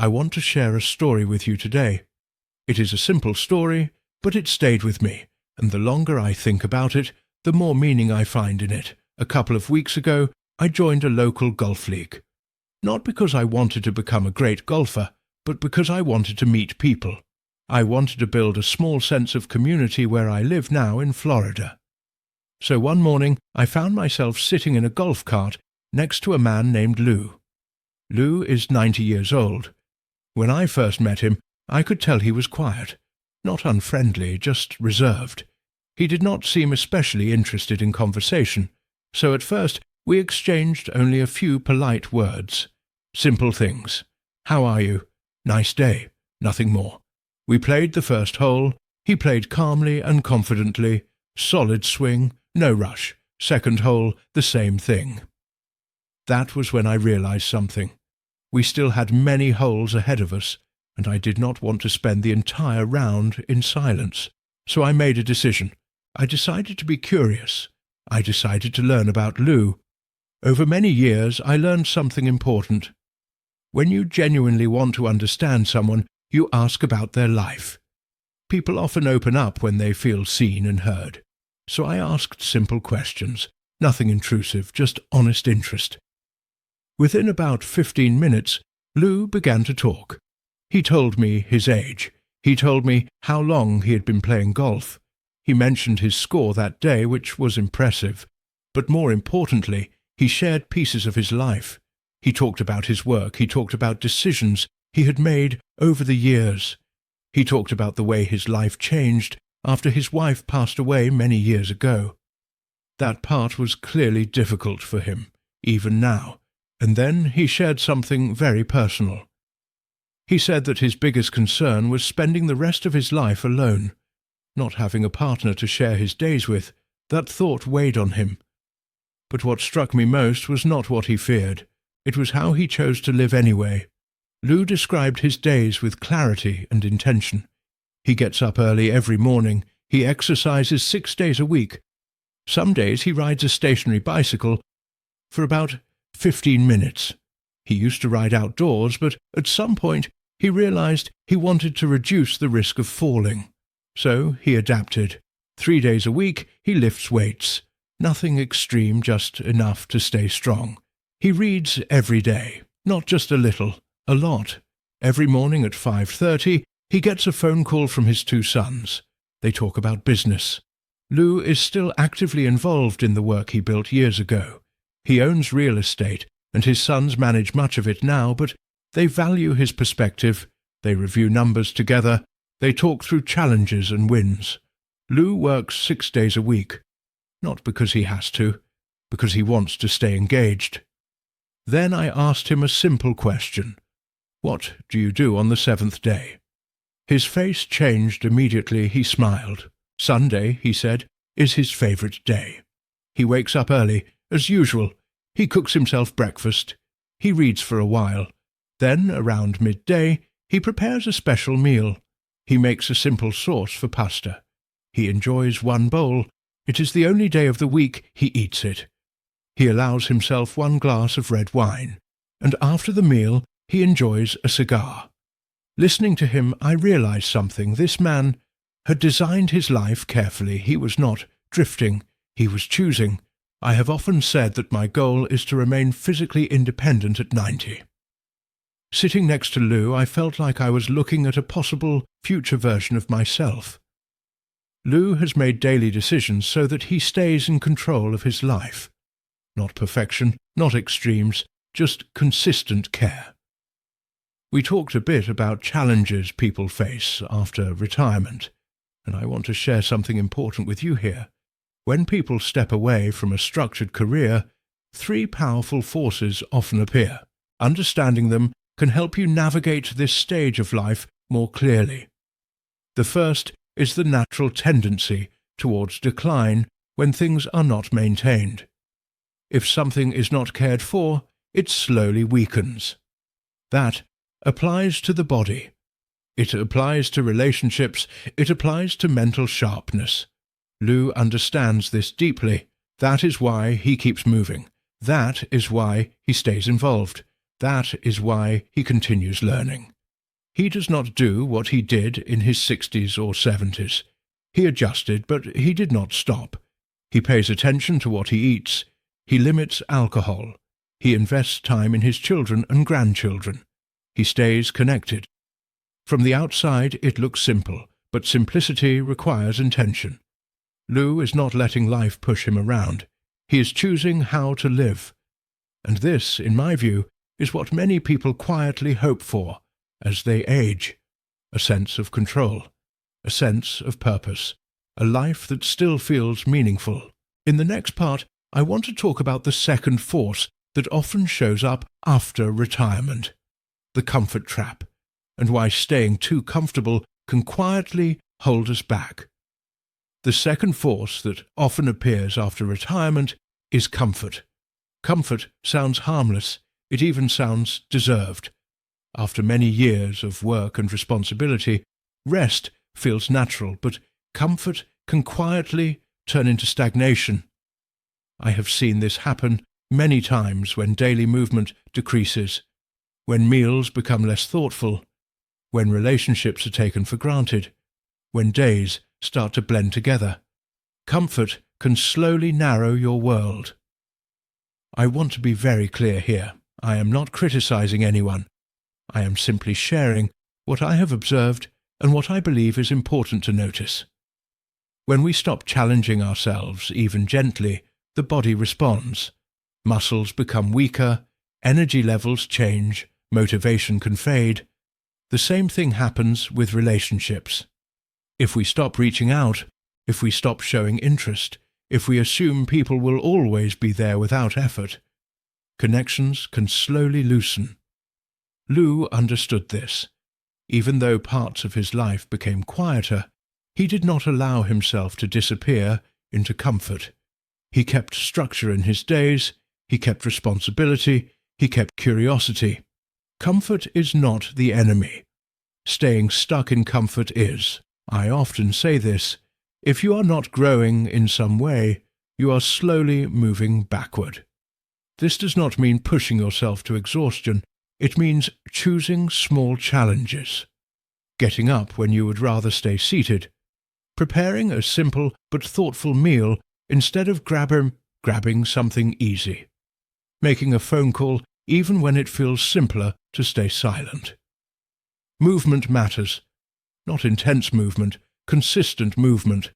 I want to share a story with you today. It is a simple story, but it stayed with me, and the longer I think about it, the more meaning I find in it. A couple of weeks ago, I joined a local golf league. Not because I wanted to become a great golfer, but because I wanted to meet people. I wanted to build a small sense of community where I live now in Florida. So one morning, I found myself sitting in a golf cart next to a man named Lou. Lou is 90 years old. When I first met him, I could tell he was quiet, not unfriendly, just reserved. He did not seem especially interested in conversation, so at first we exchanged only a few polite words. Simple things. How are you? Nice day. Nothing more. We played the first hole. He played calmly and confidently. Solid swing, no rush. Second hole, the same thing. That was when I realized something. We still had many holes ahead of us, and I did not want to spend the entire round in silence. So I made a decision. I decided to be curious. I decided to learn about Lou. Over many years, I learned something important. When you genuinely want to understand someone, you ask about their life. People often open up when they feel seen and heard. So I asked simple questions, nothing intrusive, just honest interest. Within about 15 minutes, Lou began to talk. He told me his age. He told me how long he had been playing golf. He mentioned his score that day, which was impressive. But more importantly, he shared pieces of his life. He talked about his work. He talked about decisions he had made over the years. He talked about the way his life changed after his wife passed away many years ago. That part was clearly difficult for him, even now. And then he shared something very personal. He said that his biggest concern was spending the rest of his life alone, not having a partner to share his days with. That thought weighed on him. But what struck me most was not what he feared. It was how he chose to live anyway. Lou described his days with clarity and intention. He gets up early every morning. He exercises 6 days a week. Some days he rides a stationary bicycle for about 15 minutes. He used to ride outdoors, but at some point he realized he wanted to reduce the risk of falling. So he adapted. 3 days a week he lifts weights. Nothing extreme, just enough to stay strong. He reads every day, not just a little, a lot. Every morning at 5:30 he gets a phone call from his 2 sons. They talk about business. Lou is still actively involved in the work he built years ago. He owns real estate, and his sons manage much of it now, but they value his perspective. They review numbers together. They talk through challenges and wins. Lou works 6 days a week. Not because he has to, because he wants to stay engaged. Then I asked him a simple question. What do you do on the 7th day? His face changed immediately. He smiled. Sunday, he said, is his favorite day. He wakes up early, as usual. He cooks himself breakfast. He reads for a while. Then, around midday, he prepares a special meal. He makes a simple sauce for pasta. He enjoys one bowl. It is the only day of the week he eats it. He allows himself 1 glass of red wine, and after the meal he enjoys a cigar. Listening to him, I realized something. This man had designed his life carefully. He was not drifting. He was choosing. I have often said that my goal is to remain physically independent at 90. Sitting next to Lou, I felt like I was looking at a possible future version of myself. Lou has made daily decisions so that he stays in control of his life. Not perfection, not extremes, just consistent care. We talked a bit about challenges people face after retirement, and I want to share something important with you here. When people step away from a structured career, 3 powerful forces often appear. Understanding them can help you navigate this stage of life more clearly. The first is the natural tendency towards decline when things are not maintained. If something is not cared for, it slowly weakens. That applies to the body. It applies to relationships. It applies to mental sharpness. Lou understands this deeply. That is why he keeps moving. That is why he stays involved. That is why he continues learning. He does not do what he did in his 60s or 70s. He adjusted, but he did not stop. He pays attention to what he eats. He limits alcohol. He invests time in his children and grandchildren. He stays connected. From the outside it looks simple, but simplicity requires intention. Lou is not letting life push him around. He is choosing how to live. And this, in my view, is what many people quietly hope for as they age. A sense of control, a sense of purpose, a life that still feels meaningful. In the next part, I want to talk about the second force that often shows up after retirement, the comfort trap, and why staying too comfortable can quietly hold us back. The second force that often appears after retirement is comfort. Comfort sounds harmless. It even sounds deserved. After many years of work and responsibility, rest feels natural, but comfort can quietly turn into stagnation. I have seen this happen many times when daily movement decreases, when meals become less thoughtful, when relationships are taken for granted, when days start to blend together. Comfort can slowly narrow your world. I want to be very clear here. I am not criticizing anyone. I am simply sharing what I have observed and what I believe is important to notice. When we stop challenging ourselves, even gently, the body responds. Muscles become weaker, energy levels change, motivation can fade. The same thing happens with relationships. If we stop reaching out, if we stop showing interest, if we assume people will always be there without effort, connections can slowly loosen. Lou understood this. Even though parts of his life became quieter, he did not allow himself to disappear into comfort. He kept structure in his days, he kept responsibility, he kept curiosity. Comfort is not the enemy. Staying stuck in comfort is. I often say this. If you are not growing in some way, you are slowly moving backward. This does not mean pushing yourself to exhaustion. It means choosing small challenges. Getting up when you would rather stay seated. Preparing a simple but thoughtful meal instead of grabbing something easy. Making a phone call even when it feels simpler to stay silent. Movement matters. Not intense movement, consistent movement.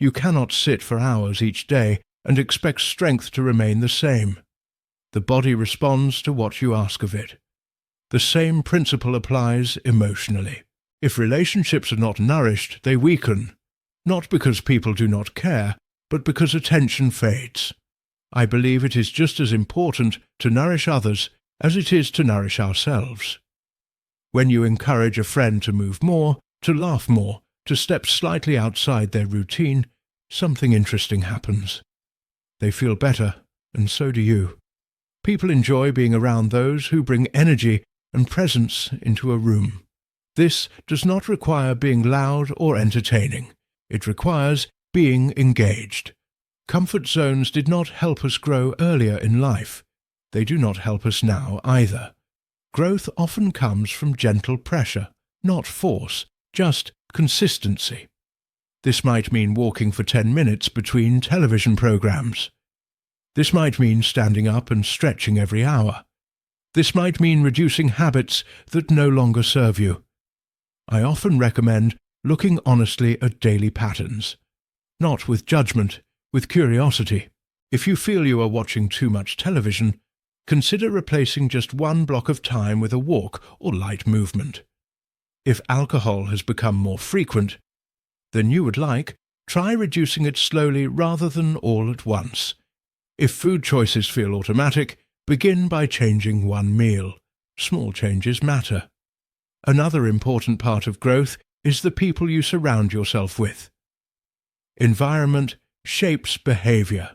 You cannot sit for hours each day and expect strength to remain the same. The body responds to what you ask of it. The same principle applies emotionally. If relationships are not nourished, they weaken, not because people do not care, but because attention fades. I believe it is just as important to nourish others as it is to nourish ourselves. When you encourage a friend to move more, to laugh more, to step slightly outside their routine, something interesting happens. They feel better, and so do you. People enjoy being around those who bring energy and presence into a room. This does not require being loud or entertaining. It requires being engaged. Comfort zones did not help us grow earlier in life. They do not help us now either. Growth often comes from gentle pressure, not force, just consistency. This might mean walking for 10 minutes between television programs. This might mean standing up and stretching every hour. This might mean reducing habits that no longer serve you. I often recommend looking honestly at daily patterns, not with judgment, with curiosity. If you feel you are watching too much television, consider replacing just one block of time with a walk or light movement. If alcohol has become more frequent than you would like, try reducing it slowly rather than all at once. If food choices feel automatic, begin by changing one meal. Small changes matter. Another important part of growth is the people you surround yourself with. Environment shapes behavior.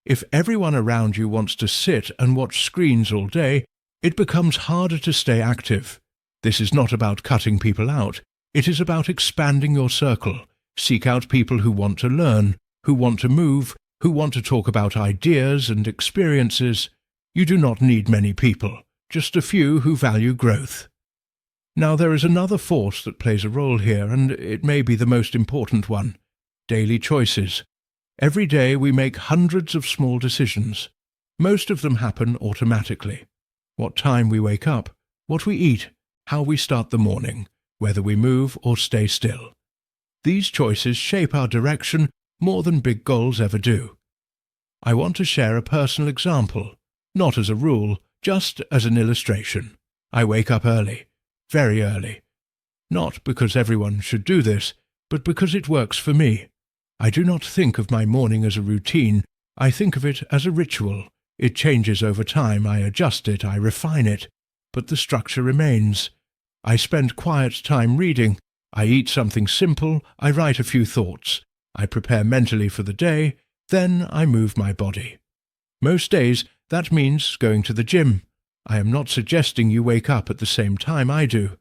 If everyone around you wants to sit and watch screens all day, it becomes harder to stay active. This is not about cutting people out. It is about expanding your circle. Seek out people who want to learn, who want to move, who want to talk about ideas and experiences. You do not need many people, just a few who value growth. Now there is another force that plays a role here, and it may be the most important one: daily choices. Every day we make hundreds of small decisions. Most of them happen automatically. What time we wake up, what we eat, how we start the morning, whether we move or stay still. These choices shape our direction more than big goals ever do. I want to share a personal example, not as a rule, just as an illustration. I wake up early, very early. Not because everyone should do this, but because it works for me. I do not think of my morning as a routine, I think of it as a ritual. It changes over time, I adjust it, I refine it, but the structure remains. I spend quiet time reading, I eat something simple, I write a few thoughts, I prepare mentally for the day, then I move my body. Most days that means going to the gym. I am not suggesting you wake up at the same time I do.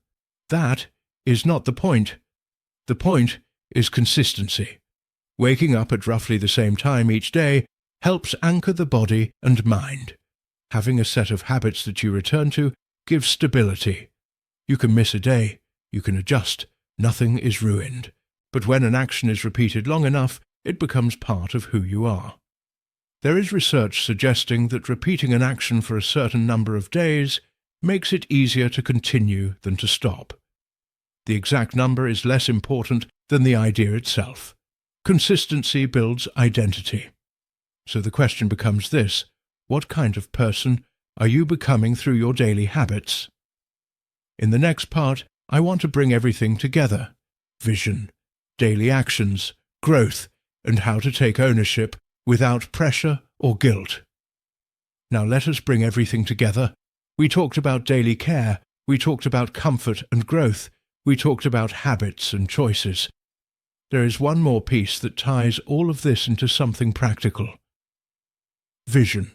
That is not the point. The point is consistency. Waking up at roughly the same time each day helps anchor the body and mind. Having a set of habits that you return to gives stability. You can miss a day, you can adjust, nothing is ruined. But when an action is repeated long enough, it becomes part of who you are. There is research suggesting that repeating an action for a certain number of days makes it easier to continue than to stop. The exact number is less important than the idea itself. Consistency builds identity. So the question becomes this: what kind of person are you becoming through your daily habits? In the next part, I want to bring everything together: vision, daily actions, growth, and how to take ownership without pressure or guilt. Now let us bring everything together. We talked about daily care, we talked about comfort and growth, we talked about habits and choices. There is one more piece that ties all of this into something practical. Vision.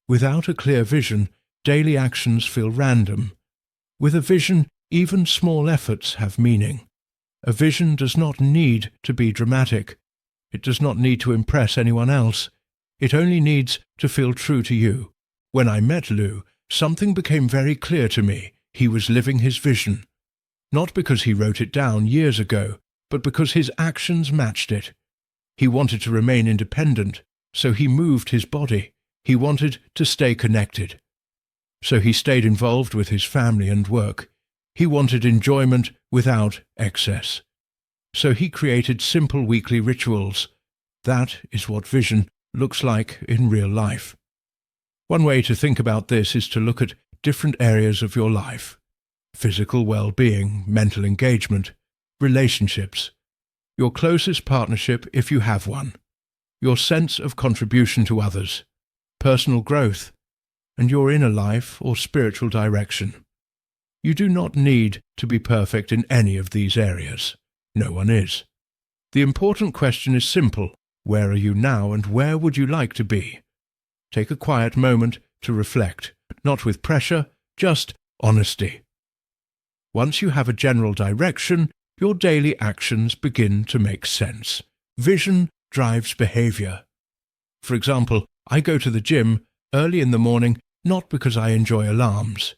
Without a clear vision, daily actions feel random. With a vision, even small efforts have meaning. A vision does not need to be dramatic. It does not need to impress anyone else. It only needs to feel true to you. When I met Lou, something became very clear to me. He was living his vision. Not because he wrote it down years ago, but because his actions matched it. He wanted to remain independent, so he moved his body. He wanted to stay connected. So he stayed involved with his family and work. He wanted enjoyment without excess. So he created simple weekly rituals. That is what vision looks like in real life. One way to think about this is to look at different areas of your life: physical well-being, mental engagement, relationships, your closest partnership if you have one, your sense of contribution to others, personal growth, and your inner life or spiritual direction. You do not need to be perfect in any of these areas. No one is. The important question is simple: where are you now and where would you like to be? Take a quiet moment to reflect, not with pressure, just honesty. Once you have a general direction, your daily actions begin to make sense. Vision drives behavior. For example, I go to the gym early in the morning not because I enjoy alarms.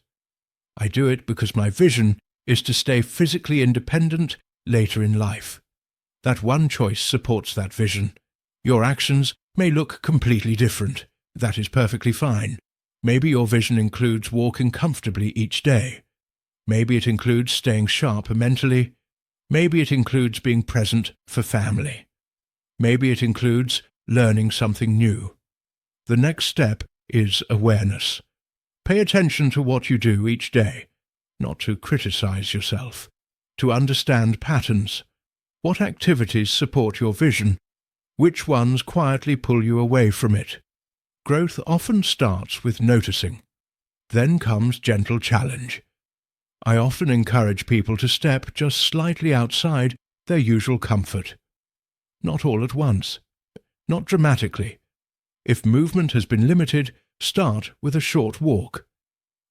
I do it because my vision is to stay physically independent later in life. That one choice supports that vision. Your actions may look completely different. That is perfectly fine. Maybe your vision includes walking comfortably each day. Maybe it includes staying sharp mentally. Maybe it includes being present for family. Maybe it includes learning something new. The next step is awareness. Pay attention to what you do each day, not to criticize yourself, to understand patterns. What activities support your vision? Which ones quietly pull you away from it? Growth often starts with noticing. Then comes gentle challenge. I often encourage people to step just slightly outside their usual comfort. Not all at once. Not dramatically. If movement has been limited, start with a short walk.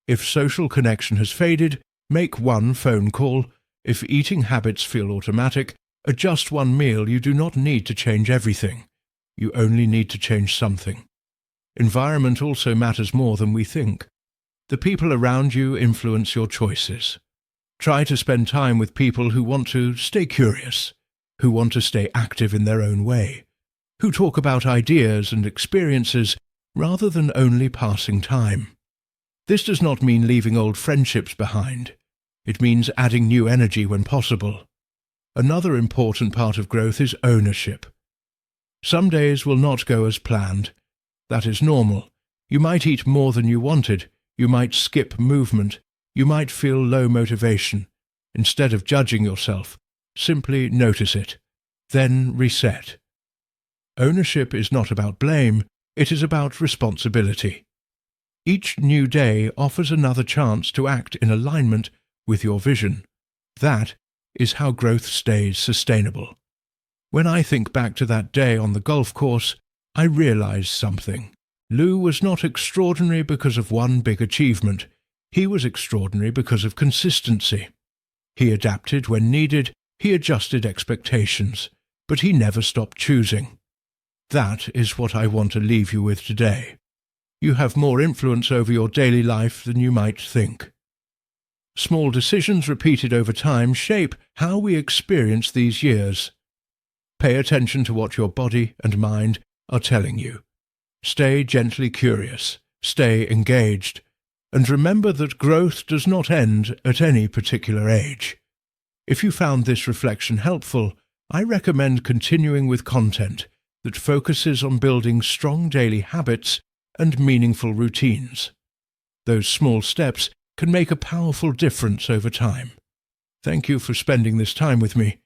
If social connection has faded, make one phone call. If eating habits feel automatic, adjust one meal. You do not need to change everything. You only need to change something. Environment also matters more than we think. The people around you influence your choices. Try to spend time with people who want to stay curious, who want to stay active in their own way, who talk about ideas and experiences rather than only passing time. This does not mean leaving old friendships behind. It means adding new energy when possible. Another important part of growth is ownership. Some days will not go as planned. That is normal. You might eat more than you wanted. You might skip movement. You might feel low motivation. Instead of judging yourself, simply notice it. Then reset. Ownership is not about blame. It is about responsibility. Each new day offers another chance to act in alignment with your vision. That is how growth stays sustainable. When I think back to that day on the golf course, I realize something. Lou was not extraordinary because of one big achievement. He was extraordinary because of consistency. He adapted when needed, he adjusted expectations, but he never stopped choosing. That is what I want to leave you with today. You have more influence over your daily life than you might think. Small decisions repeated over time shape how we experience these years. Pay attention to what your body and mind are telling you. Stay gently curious, stay engaged, and remember that growth does not end at any particular age. If you found this reflection helpful, I recommend continuing with content that focuses on building strong daily habits and meaningful routines. Those small steps can make a powerful difference over time. Thank you for spending this time with me.